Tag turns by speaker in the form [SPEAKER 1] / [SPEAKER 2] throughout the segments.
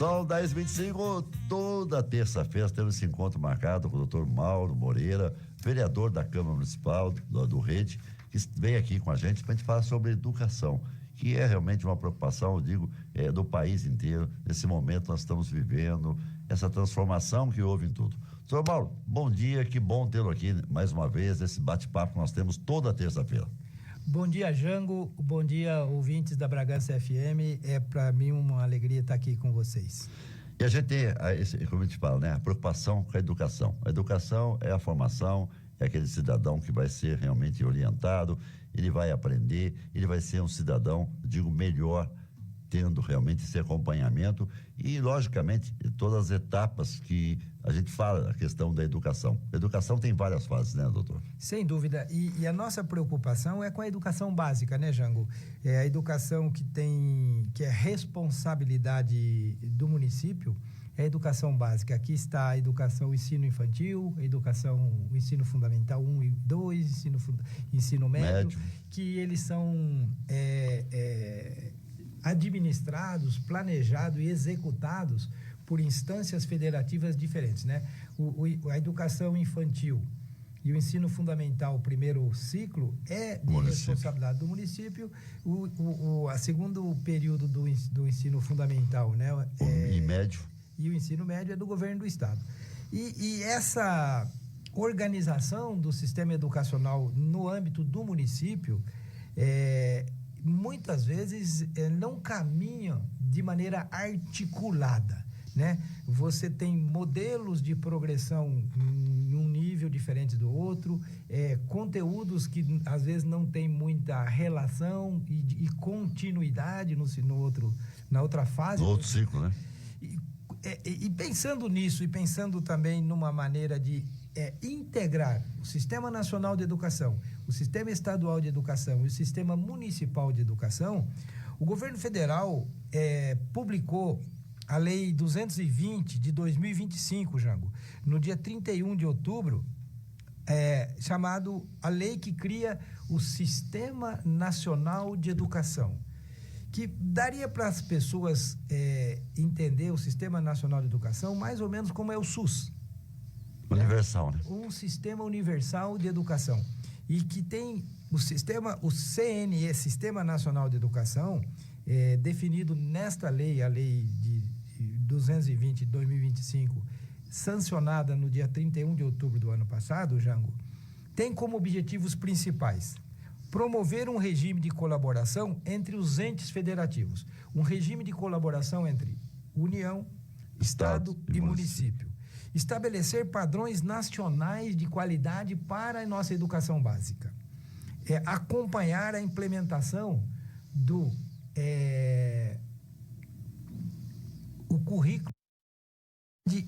[SPEAKER 1] São 10h25, toda terça-feira temos esse encontro marcado com o doutor Mauro Moreira, vereador da Câmara Municipal do Rede, que vem aqui com a gente para a gente falar sobre educação, que é realmente uma preocupação, eu digo, do país inteiro. Nesse momento nós estamos vivendo essa transformação que houve em tudo. Doutor Mauro, bom dia, que bom tê-lo aqui mais uma vez, esse bate-papo que nós temos toda terça-feira.
[SPEAKER 2] Bom dia, Jango. Bom dia, ouvintes da Bragança FM. É para mim uma alegria estar aqui com vocês.
[SPEAKER 1] E a gente tem, como a gente fala, né? A preocupação com a educação. A educação é a formação, é aquele cidadão que vai ser realmente orientado, ele vai aprender, ele vai ser um cidadão, digo, melhor, tendo realmente esse acompanhamento e, logicamente, todas as etapas que a gente fala, a questão da educação. A educação tem várias fases, né, doutor?
[SPEAKER 2] Sem dúvida. E a nossa preocupação é com a educação básica, né, Jango? É a educação que é responsabilidade do município, é a educação básica. Aqui está a educação, o ensino infantil, o ensino fundamental 1 e 2, ensino médio, que eles são administrados, planejados e executados por instâncias federativas diferentes, né? A educação infantil e o ensino fundamental, o primeiro ciclo, é de responsabilidade do município. A segundo período do ensino fundamental, né?
[SPEAKER 1] E médio.
[SPEAKER 2] E o ensino médio é do governo do estado. E essa organização do sistema educacional no âmbito do município, muitas vezes não caminham de maneira articulada, né? Você tem modelos de progressão num nível diferente do outro, conteúdos que às vezes não tem muita relação e continuidade na outra fase.
[SPEAKER 1] No outro ciclo, né?
[SPEAKER 2] E pensando nisso, e pensando também numa maneira de integrar o Sistema Nacional de Educação, o Sistema Estadual de Educação e o Sistema Municipal de Educação, o governo federal publicou a Lei 220 de 2025, Jango, no dia 31 de outubro, chamado a lei que cria o Sistema Nacional de Educação, que daria para as pessoas entender o Sistema Nacional de Educação mais ou menos como é o SUS.
[SPEAKER 1] Universal, né?
[SPEAKER 2] Um sistema universal de educação. E que tem o CNE, Sistema Nacional de Educação, definido nesta lei, a lei de 220 de 2025, sancionada no dia 31 de outubro do ano passado, Jango, tem como objetivos principais promover um regime de colaboração entre os entes federativos, um regime de colaboração entre União, Estado e município. Estabelecer padrões nacionais de qualidade para a nossa educação básica. Acompanhar a implementação do o currículo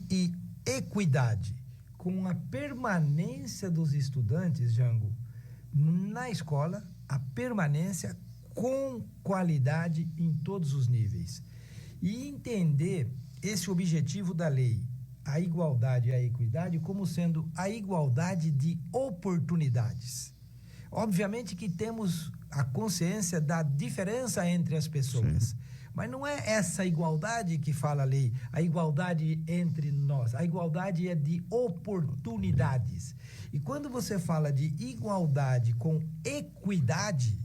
[SPEAKER 2] e equidade, com a permanência dos estudantes, Jango, na escola, a permanência com qualidade em todos os níveis. E entender esse objetivo da lei, a igualdade e a equidade, como sendo a igualdade de oportunidades. Obviamente que temos a consciência da diferença entre as pessoas. Sim. Mas não é essa igualdade que fala a lei, a igualdade entre nós. A igualdade é de oportunidades. E quando você fala de igualdade com equidade,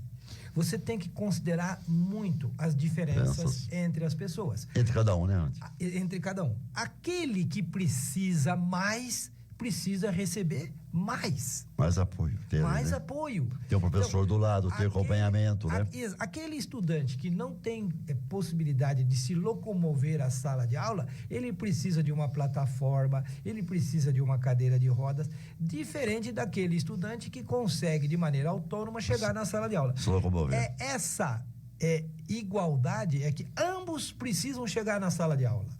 [SPEAKER 2] você tem que considerar muito as diferenças entre as pessoas.
[SPEAKER 1] Entre cada um, né?
[SPEAKER 2] Entre cada um. Aquele que precisa mais, precisa receber mais.
[SPEAKER 1] Mais apoio.
[SPEAKER 2] Mais apoio.
[SPEAKER 1] Ter um professor do lado, ter acompanhamento, né?
[SPEAKER 2] Aquele estudante que não tem possibilidade de se locomover à sala de aula, ele precisa de uma plataforma, ele precisa de uma cadeira de rodas, diferente daquele estudante que consegue de maneira autônoma chegar na sala de aula.
[SPEAKER 1] Se locomover.
[SPEAKER 2] Essa igualdade é que ambos precisam chegar na sala de aula.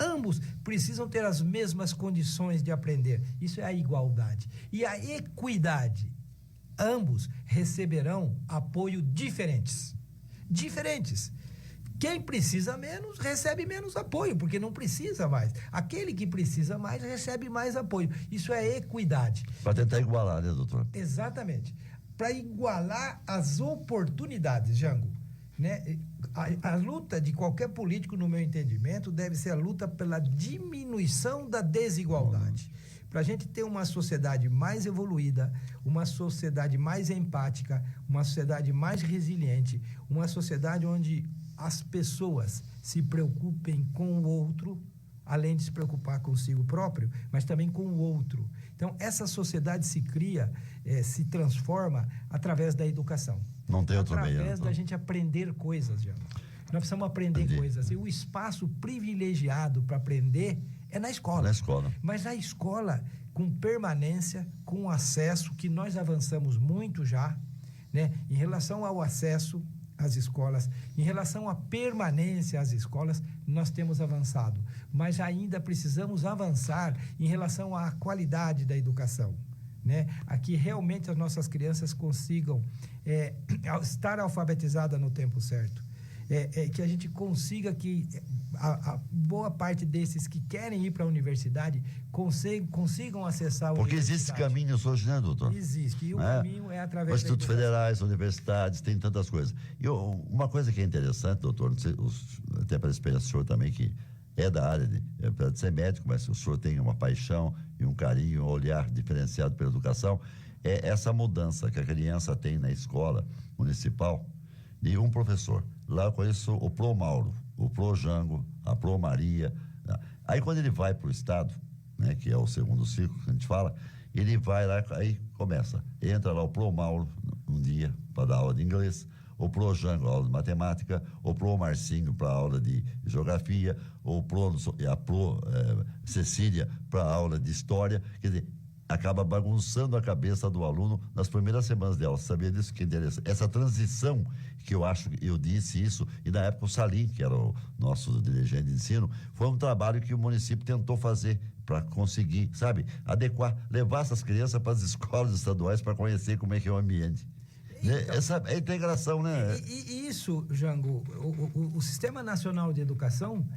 [SPEAKER 2] Ambos precisam ter as mesmas condições de aprender. Isso é a igualdade. E a equidade. Ambos receberão apoio diferentes. Diferentes. Quem precisa menos, recebe menos apoio, porque não precisa mais. Aquele que precisa mais, recebe mais apoio. Isso é equidade.
[SPEAKER 1] Para tentar igualar, né, doutor?
[SPEAKER 2] Exatamente. Para igualar as oportunidades, Jango. né? A luta de qualquer político, no meu entendimento, deve ser a luta pela diminuição da desigualdade. Para a gente ter uma sociedade mais evoluída, uma sociedade mais empática, uma sociedade mais resiliente, uma sociedade onde as pessoas se preocupem com o outro, além de se preocupar consigo próprio, mas também com o outro. Então, essa sociedade se cria, se transforma através da educação.
[SPEAKER 1] Não tem outro meio.
[SPEAKER 2] Através da gente aprender coisas, já. Nós precisamos aprender coisas. E o espaço privilegiado para aprender é na escola.
[SPEAKER 1] Na escola.
[SPEAKER 2] Mas a escola, com permanência, com acesso, que nós avançamos muito já, né? Em relação ao acesso às escolas, em relação à permanência às escolas, nós temos avançado. Mas ainda precisamos avançar em relação à qualidade da educação, né? A que realmente as nossas crianças consigam estar alfabetizadas no tempo certo. Que a gente consiga que a boa parte desses que querem ir para a universidade consigam acessar
[SPEAKER 1] Porque existem caminhos hoje, né, doutor?
[SPEAKER 2] Existe, e o caminho é através
[SPEAKER 1] institutos federais, universidades, tem tantas coisas. E uma coisa que é interessante, doutor, não sei, até para a experiência do senhor também, que é da área de ser médico, mas o senhor tem uma paixão e um carinho, um olhar diferenciado pela educação, é essa mudança que a criança tem na escola municipal de um professor. Lá eu conheço o Pro Mauro, o Pro Jango, a Pro Maria. Aí quando ele vai para o estado, né, que é o segundo ciclo que a gente fala, ele vai lá, aí começa. Entra lá o Pro Mauro um dia para dar aula de inglês, o Pro Jango, aula de matemática, o Pro Marcinho para aula de geografia, a Pro Cecília para aula de história. Quer dizer, acaba bagunçando a cabeça do aluno nas primeiras semanas de aula. Você sabia disso? Que interessa. Essa transição que eu disse isso, e na época o Salim, que era o nosso dirigente de ensino, foi um trabalho que o município tentou fazer para conseguir, sabe, adequar, levar essas crianças para as escolas estaduais para conhecer como é que é o ambiente. Então, essa é a integração, né?
[SPEAKER 2] E isso, Jango, o Sistema Nacional de Educação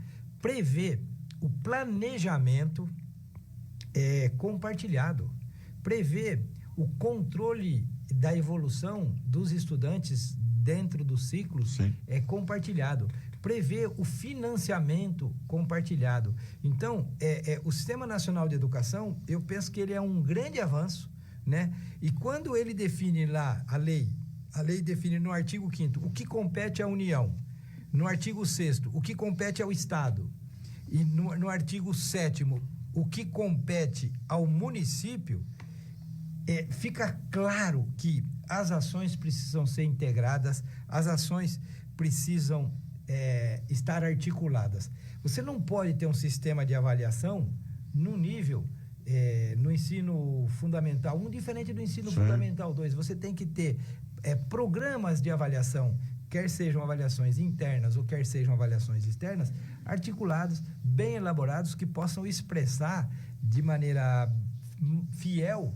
[SPEAKER 2] prevê o planejamento compartilhado, prevê o controle da evolução dos estudantes dentro dos ciclos compartilhado, prevê o financiamento compartilhado. Então, o Sistema Nacional de Educação, eu penso que ele é um grande avanço, né? E quando ele define lá a lei define no artigo 5º o que compete à União, no artigo 6º o que compete ao Estado, e no artigo 7º o que compete ao município, fica claro que as ações precisam ser integradas, as ações precisam estar articuladas. Você não pode ter um sistema de avaliação no nível, no ensino fundamental 1, diferente do ensino fundamental 2. Você tem que ter programas de avaliação, quer sejam avaliações internas ou quer sejam avaliações externas, articulados, bem elaborados, que possam expressar de maneira fiel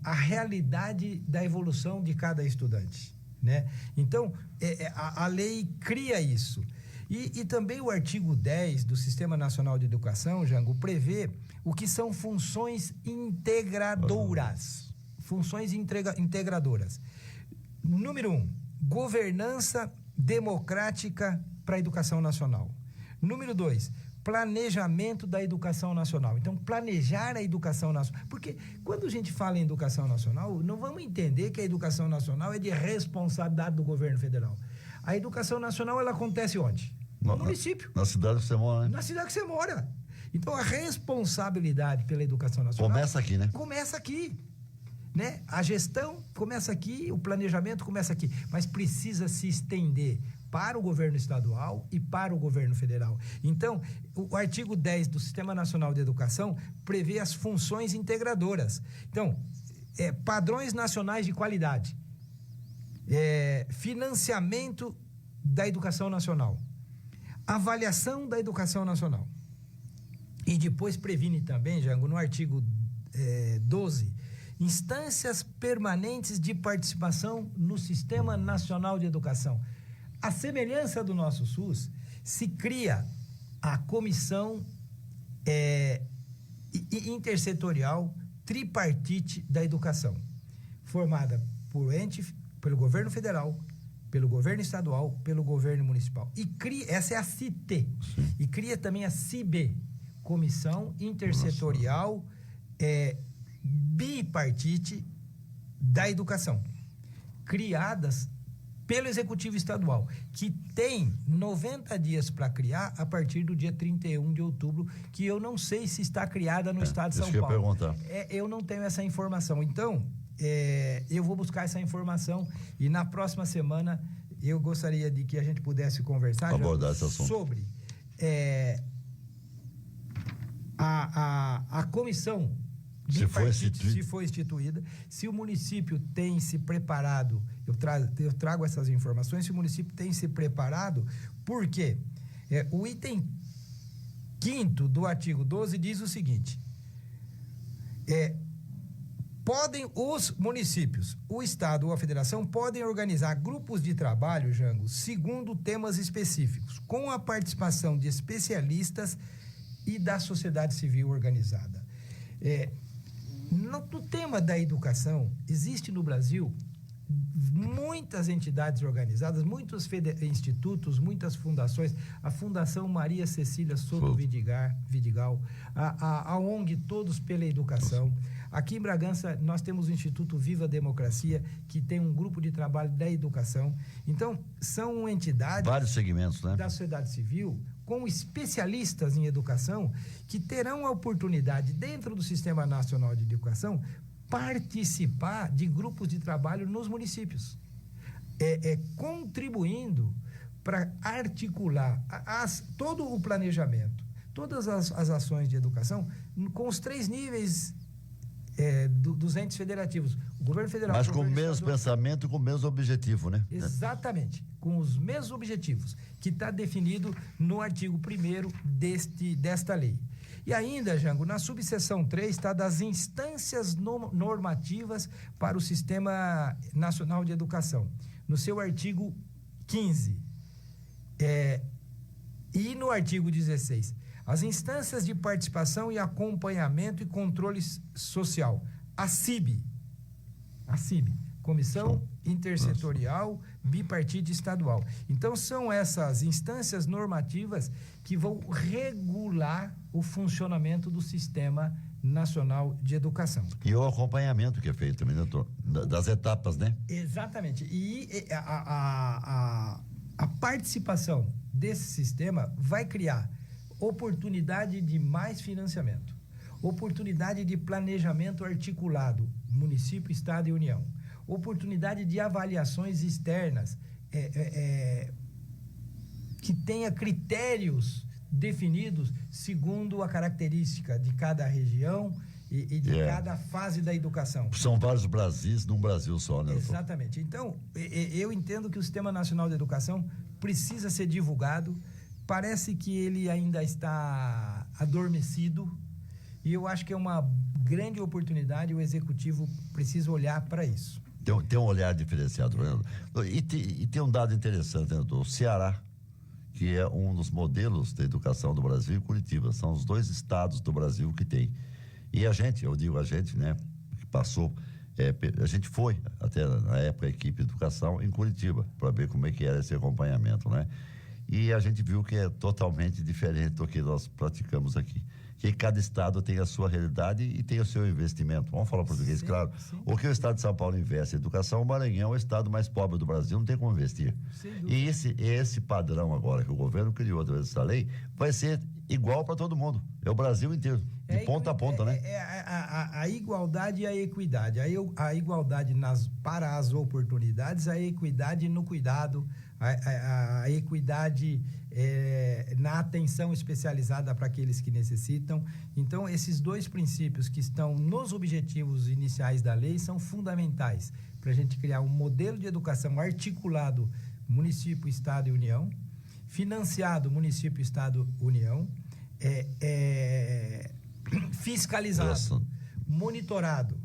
[SPEAKER 2] a realidade da evolução de cada estudante, né? Então, a lei cria isso. E também o artigo 10 do Sistema Nacional de Educação, Jango, prevê o que são funções integradoras. Funções integradoras. Número 1, governança democrática para a educação nacional. Número 2, planejamento da educação nacional. Então, planejar a educação nacional. Porque quando a gente fala em educação nacional, não vamos entender que a educação nacional é de responsabilidade do governo federal. A educação nacional, ela acontece onde? No município.
[SPEAKER 1] Na cidade que você mora, né?
[SPEAKER 2] Na cidade que você mora. Então, a responsabilidade pela educação nacional...
[SPEAKER 1] Começa aqui, né?
[SPEAKER 2] Começa aqui. Né? A gestão começa aqui, o planejamento começa aqui, mas precisa se estender para o governo estadual e para o governo federal. Então, o artigo 10 do Sistema Nacional de Educação prevê as funções integradoras. Então, padrões nacionais de qualidade, financiamento da educação nacional, avaliação da educação nacional. E depois previne também, Jango, no artigo 12, instâncias permanentes de participação no Sistema Nacional de Educação. A semelhança do nosso SUS, se cria a comissão intersetorial tripartite da educação, formada pelo governo federal, pelo governo estadual, pelo governo municipal. E essa é a CIT. E cria também a CIB, Comissão Intersetorial Bipartite da Educação, criadas pelo Executivo Estadual, que tem 90 dias para criar a partir do dia 31 de outubro, que eu não sei se está criada no estado de São Paulo.
[SPEAKER 1] Perguntar.
[SPEAKER 2] Eu não tenho essa informação. Então, eu vou buscar essa informação e na próxima semana eu gostaria de que a gente pudesse conversar sobre a comissão
[SPEAKER 1] se
[SPEAKER 2] foi instituída, se o município tem se preparado, eu trago essas informações, se o município tem se preparado, porque o item 5º do artigo 12 diz o seguinte: podem os municípios, o estado ou a federação podem organizar grupos de trabalho, Jango, segundo temas específicos, com a participação de especialistas e da sociedade civil organizada. No tema da educação, existe no Brasil muitas entidades organizadas, muitos institutos, muitas fundações, a Fundação Maria Cecília Soto Vidigal, a ONG Todos pela Educação. Aqui em Bragança, nós temos o Instituto Viva Democracia, que tem um grupo de trabalho da educação. Então, são entidades...
[SPEAKER 1] vários segmentos, né?
[SPEAKER 2] Da sociedade civil, com especialistas em educação, que terão a oportunidade, dentro do Sistema Nacional de Educação, participar de grupos de trabalho nos municípios, contribuindo para articular todo o planejamento, todas as ações de educação, com os 3 níveis dos entes federativos, o governo federal...
[SPEAKER 1] Mas com o mesmo pensamento e com o mesmo objetivo, né?
[SPEAKER 2] Exatamente, com os mesmos objetivos, que está definido no artigo 1º desta lei. E ainda, Jango, na subseção 3 está das instâncias normativas para o Sistema Nacional de Educação, no seu artigo 15. E no artigo 16, as instâncias de participação e acompanhamento e controle social, a CIB, Comissão Intersetorial Bipartite Estadual. Então, são essas instâncias normativas que vão regular o funcionamento do Sistema Nacional de Educação.
[SPEAKER 1] E o acompanhamento que é feito também, doutor, das etapas, né?
[SPEAKER 2] Exatamente. E a participação desse sistema vai criar oportunidade de mais financiamento, oportunidade de planejamento articulado, município, estado e União, oportunidade de avaliações externas, que tenha critérios definidos segundo a característica de cada região e de cada fase da educação.
[SPEAKER 1] São vários Brasis num Brasil só, né, doutor?
[SPEAKER 2] Exatamente. Então, eu entendo que o Sistema Nacional de Educação precisa ser divulgado. Parece que ele ainda está adormecido e eu acho que é uma grande oportunidade, o Executivo precisa olhar para isso.
[SPEAKER 1] Tem um olhar diferenciado, né? E tem um dado interessante, né, doutor? O Ceará, que é um dos modelos da educação do Brasil, e Curitiba, são os 2 estados do Brasil que tem. E a gente, né, que passou, a gente foi até na época a equipe de educação em Curitiba, para ver como é que era esse acompanhamento, né? E a gente viu que é totalmente diferente do que nós praticamos aqui. Que cada estado tem a sua realidade e tem o seu investimento. Vamos falar português, claro. Sim. O que o estado de São Paulo investe em educação, o Maranhão é o estado mais pobre do Brasil, não tem como investir. E esse padrão agora que o governo criou através dessa lei vai ser igual para todo mundo. É o Brasil inteiro, de ponta a ponta, né?
[SPEAKER 2] A igualdade e a equidade. A igualdade para as oportunidades, a equidade no cuidado, a equidade na atenção especializada para aqueles que necessitam. Então, esses 2 princípios que estão nos objetivos iniciais da lei são fundamentais para a gente criar um modelo de educação articulado município, estado e União, financiado município, estado, União, fiscalizado, monitorado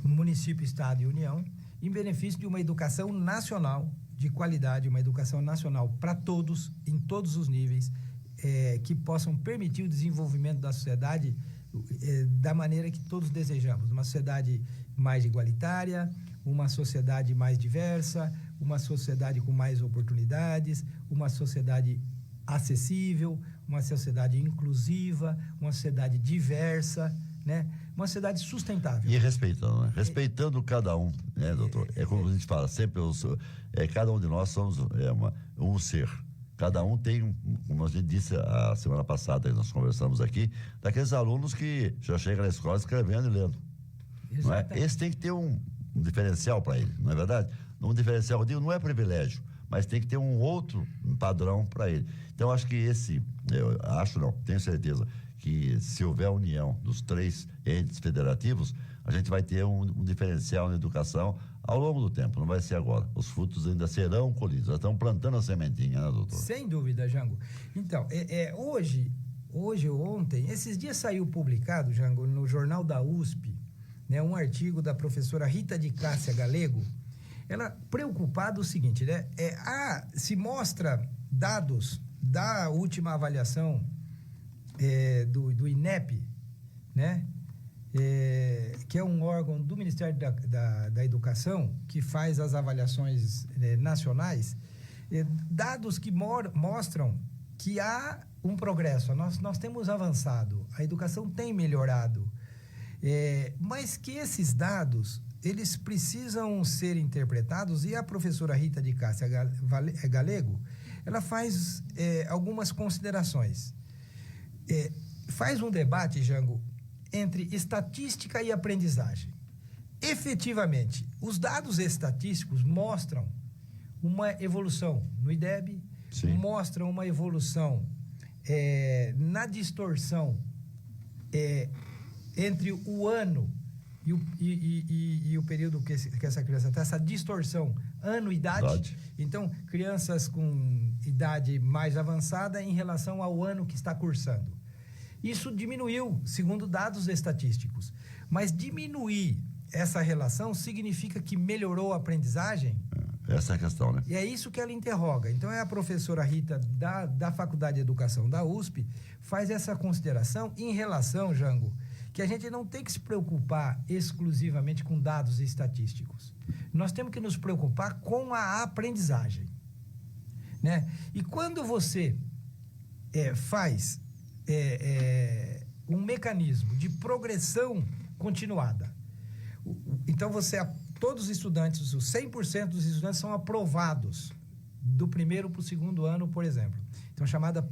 [SPEAKER 2] município, estado e União, em benefício de uma educação nacional de qualidade, uma educação nacional para todos, em todos os níveis, que possam permitir o desenvolvimento da sociedade da maneira que todos desejamos. Uma sociedade mais igualitária, uma sociedade mais diversa, uma sociedade com mais oportunidades, uma sociedade acessível, uma sociedade inclusiva, uma sociedade diversa, né? Uma sociedade sustentável.
[SPEAKER 1] E respeitando, né? Respeitando cada um, né, doutor? É como a gente fala, sempre cada um de nós somos um ser. Cada um tem, como a gente disse a semana passada, que nós conversamos aqui, daqueles alunos que já chegam na escola escrevendo e lendo. Não é? Esse tem que ter um diferencial para ele, não é verdade? Um diferencial, eu digo, não é privilégio, mas tem que ter um outro padrão para ele. Então, acho que tenho certeza que se houver a união dos 3 entes federativos, a gente vai ter um diferencial na educação ao longo do tempo, não vai ser agora. Os frutos ainda serão colhidos. Já estão plantando a sementinha, né, doutor?
[SPEAKER 2] Sem dúvida, Jango. Então, hoje ou ontem, esses dias saiu publicado, Jango, no Jornal da USP, né, um artigo da professora Rita de Cássia Galego, ela preocupada o seguinte, né? Se mostra dados da última avaliação do INEP, né? Que é um órgão do Ministério da Educação que faz as avaliações nacionais, dados que mostram que há um progresso, nós temos avançado, a educação tem melhorado, mas que esses dados, eles precisam ser interpretados, e a professora Rita de Cássia Galego, ela faz algumas considerações. Faz um debate, Jango, entre estatística e aprendizagem. Efetivamente, os dados estatísticos mostram uma evolução no IDEB,
[SPEAKER 1] sim,
[SPEAKER 2] mostram uma evolução na distorção entre o ano e o período que essa criança está, essa distorção ano-idade. Então, crianças com idade mais avançada em relação ao ano que está cursando. Isso diminuiu, segundo dados estatísticos. Mas diminuir essa relação significa que melhorou a aprendizagem?
[SPEAKER 1] Essa é a questão, né?
[SPEAKER 2] E é isso que ela interroga. Então, a professora Rita, da Faculdade de Educação da USP, faz essa consideração em relação, Jango, que a gente não tem que se preocupar exclusivamente com dados estatísticos. Nós temos que nos preocupar com a aprendizagem, né? E quando você faz um mecanismo de progressão continuada, então todos os estudantes, os 100% dos estudantes são aprovados do primeiro para o segundo ano, por exemplo. Então, chamada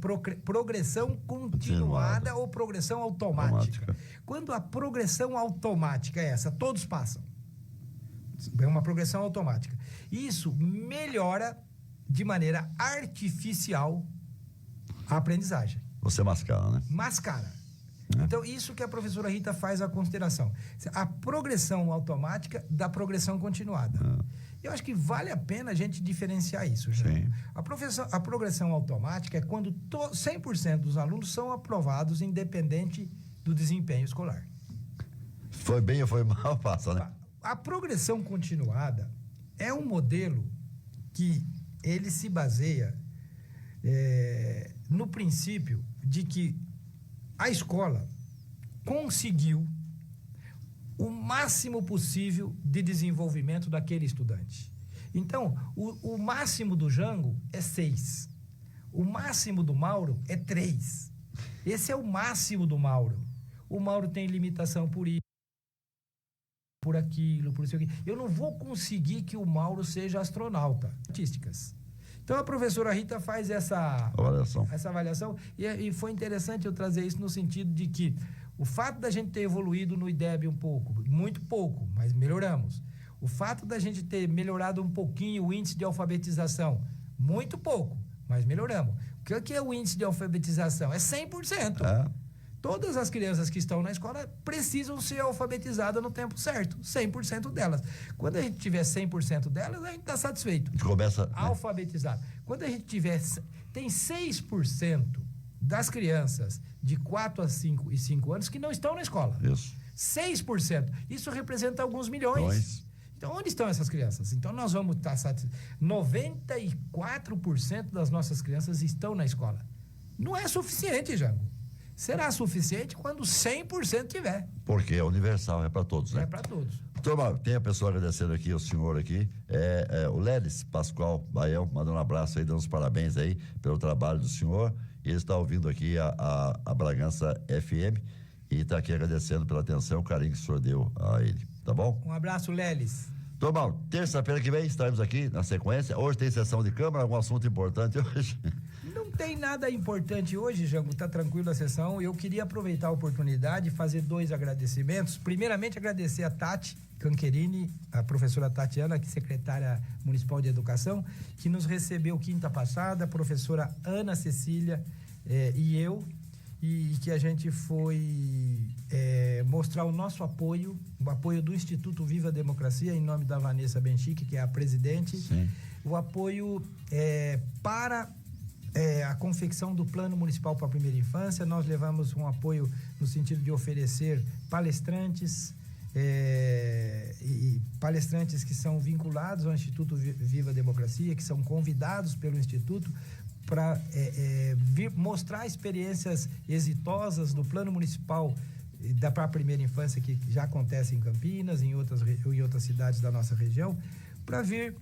[SPEAKER 2] progressão continuada ou progressão automática. Quando a progressão automática é essa, todos passam. É uma progressão automática. Isso melhora de maneira artificial a aprendizagem.
[SPEAKER 1] Você mascara, né?
[SPEAKER 2] Mascara. Então, isso que a professora Rita faz a consideração. A progressão automática da progressão continuada. Eu acho que vale a pena a gente diferenciar isso.
[SPEAKER 1] Sim.
[SPEAKER 2] A progressão automática é quando 100% dos alunos são aprovados independente do desempenho escolar.
[SPEAKER 1] Foi bem ou foi mal, passa, né?
[SPEAKER 2] A progressão continuada é um modelo que ele se baseia no princípio de que a escola conseguiu o máximo possível de desenvolvimento daquele estudante. Então, o máximo do Jango é 6. O máximo do Mauro é 3. Esse é o máximo do Mauro. O Mauro tem limitação por isso, por aquilo, por isso aqui. Eu não vou conseguir que o Mauro seja astronauta. Estatísticas. Então, a professora Rita faz essa avaliação e foi interessante eu trazer isso no sentido de que o fato da gente ter evoluído no IDEB um pouco, muito pouco, mas melhoramos. O fato da gente ter melhorado um pouquinho o índice de alfabetização, muito pouco, mas melhoramos. O que é o índice de alfabetização? É 100%. Todas as crianças que estão na escola precisam ser alfabetizadas no tempo certo, 100% delas. Quando a gente tiver 100% delas, a gente está satisfeito.
[SPEAKER 1] Começa
[SPEAKER 2] alfabetizado. Quando a gente tiver... Tem 6% das crianças de 4 a 5 e 5 anos que não estão na escola.
[SPEAKER 1] Isso.
[SPEAKER 2] 6%. Isso representa alguns milhões. Então, onde estão essas crianças? Então, nós vamos estar satisfeitos. 94% das nossas crianças estão na escola. Não é suficiente, Jango. Será suficiente quando 100% tiver.
[SPEAKER 1] Porque é universal, é para todos, né?
[SPEAKER 2] É para todos.
[SPEAKER 1] Doutor Mauro, tem a pessoa agradecendo aqui, o senhor aqui, o Lelis Pascoal Baião, mandando um abraço aí, dando os parabéns aí pelo trabalho do senhor, e ele está ouvindo aqui a Bragança FM e está aqui agradecendo pela atenção, o carinho que o senhor deu a ele, tá bom?
[SPEAKER 2] Um abraço, Lelis.
[SPEAKER 1] Doutor Mauro, terça-feira que vem estaremos aqui na sequência, hoje tem sessão de Câmara, algum assunto importante hoje?
[SPEAKER 2] Não tem nada importante hoje, Jango, tá tranquilo a sessão. Eu queria aproveitar a oportunidade e fazer 2 agradecimentos. Primeiramente, agradecer a Tati Cancherini, a professora Tatiana, que é secretária municipal de educação, que nos recebeu quinta passada, a professora Ana Cecília e eu, e que a gente foi mostrar o nosso apoio, o apoio do Instituto Viva a Democracia, em nome da Vanessa Benchique, que é a presidente.
[SPEAKER 1] Sim.
[SPEAKER 2] O apoio para a confecção do Plano Municipal para a Primeira Infância. Nós levamos um apoio no sentido de oferecer palestrantes, e palestrantes que são vinculados ao Instituto Viva a Democracia, que são convidados pelo Instituto para mostrar experiências exitosas do Plano Municipal para a Primeira Infância, que já acontece em Campinas, em outras cidades da nossa região, para vir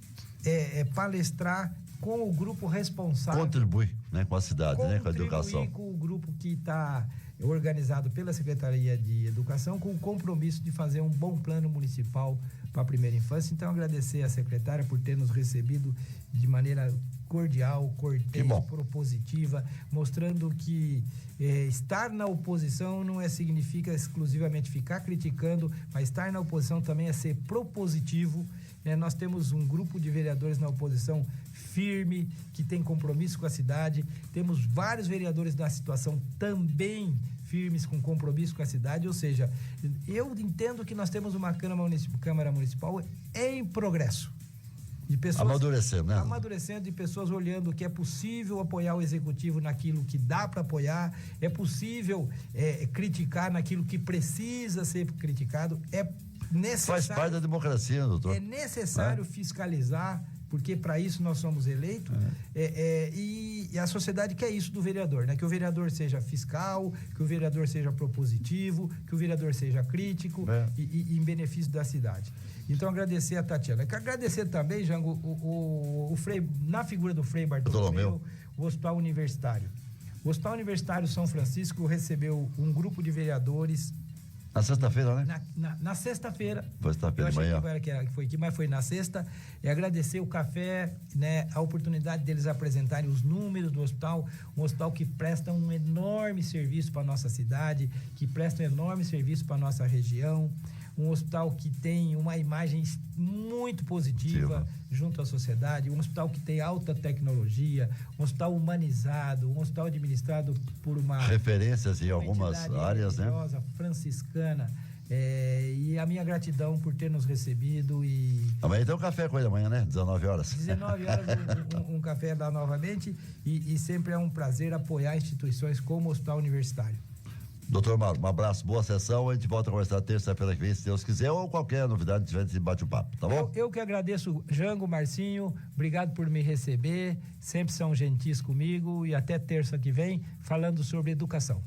[SPEAKER 2] palestrar com o grupo responsável.
[SPEAKER 1] Contribui, né, com a cidade, né, com a educação.
[SPEAKER 2] Com o grupo que está organizado pela Secretaria de Educação, com o compromisso de fazer um bom plano municipal para a primeira infância. Então, agradecer à secretária por ter nos recebido de maneira cordial, cortês, propositiva, mostrando que estar na oposição não significa exclusivamente ficar criticando, mas estar na oposição também é ser propositivo. Nós temos um grupo de vereadores na oposição firme, que tem compromisso com a cidade. Temos vários vereadores na situação também firmes, com compromisso com a cidade. Ou seja, eu entendo que nós temos uma Câmara Municipal em progresso. De pessoas
[SPEAKER 1] amadurecendo, né?
[SPEAKER 2] Amadurecendo, de pessoas olhando que é possível apoiar o executivo naquilo que dá para apoiar, é possível criticar naquilo que precisa ser criticado, é necessário.
[SPEAKER 1] Faz parte da democracia, doutor.
[SPEAKER 2] É necessário fiscalizar, porque para isso nós somos eleitos, e a sociedade quer isso do vereador, né? Que o vereador seja fiscal, que o vereador seja propositivo, que o vereador seja crítico e em benefício da cidade. Então, agradecer a Tatiana. Quero agradecer também, Jango, o Frei, na figura do Frei Bartolomeu, o Hospital Universitário. O Hospital Universitário São Francisco recebeu um grupo de vereadores.
[SPEAKER 1] Na sexta-feira, né?
[SPEAKER 2] Na sexta-feira.
[SPEAKER 1] Foi sexta-feira de manhã.
[SPEAKER 2] Que foi aqui, mas foi na sexta. E agradecer o café, né? A oportunidade deles apresentarem os números do hospital. Um hospital que presta um enorme serviço para a nossa cidade, que presta um enorme serviço para a nossa região. Um hospital que tem uma imagem muito positiva junto à sociedade, um hospital que tem alta tecnologia, um hospital humanizado, um hospital administrado por uma
[SPEAKER 1] referências em algumas áreas, né?
[SPEAKER 2] Franciscana. E a minha gratidão por ter nos recebido.
[SPEAKER 1] Amanhã tem um café com ele amanhã, né? 19 horas.
[SPEAKER 2] 19 horas um café lá novamente, e sempre é um prazer apoiar instituições como o Hospital Universitário.
[SPEAKER 1] Doutor Mauro, um abraço, boa sessão. A gente volta a conversar terça-feira que vem, se Deus quiser, ou qualquer novidade tiver, a gente bate o papo, tá bom?
[SPEAKER 2] Eu que agradeço, Jango, Marcinho, obrigado por me receber, sempre são gentis comigo, e até terça que vem, falando sobre educação.